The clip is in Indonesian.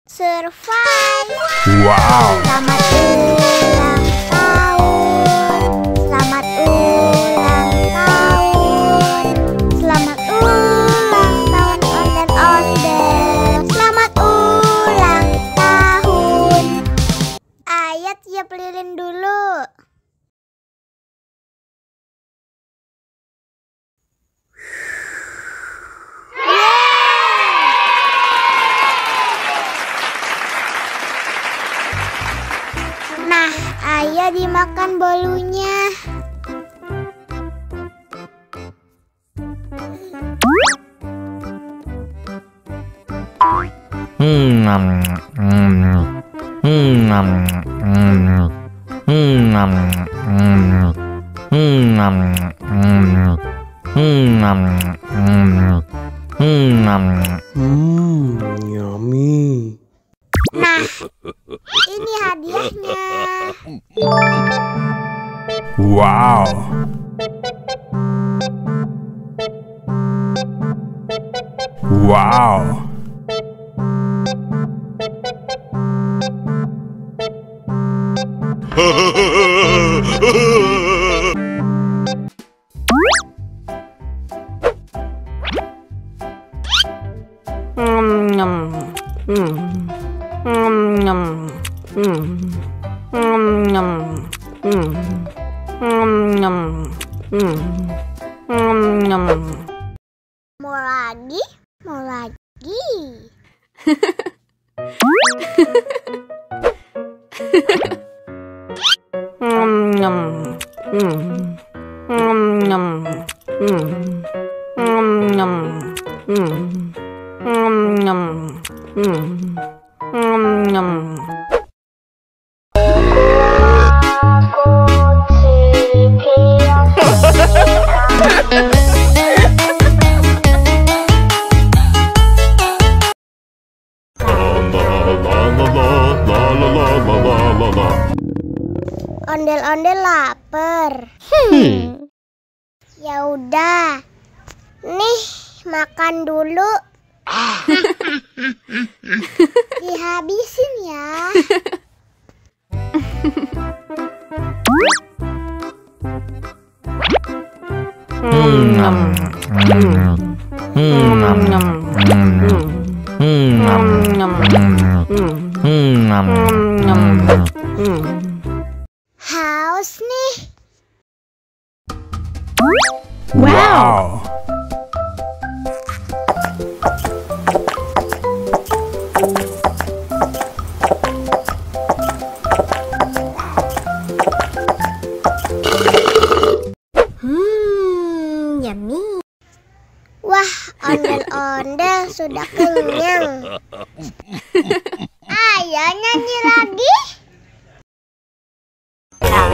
Survive. Wow. Selamat ulang tahun. Selamat ulang tahun. Selamat ulang tahun ondel-ondel. Selamat ulang tahun. Ayo tiup lilin dulu. Nah, ayo dimakan bolunya. Yummy. Nah, ini hadiahnya. Wow. Wow. Mau lagi? Mau lagi? Ondel-ondel lapar. Ya udah. Nih, makan dulu. Dihabisin ya. Haus nih. Wow. Yummy. Wah, ondel-ondel sudah kenyang. Ayo nyanyi lagi. La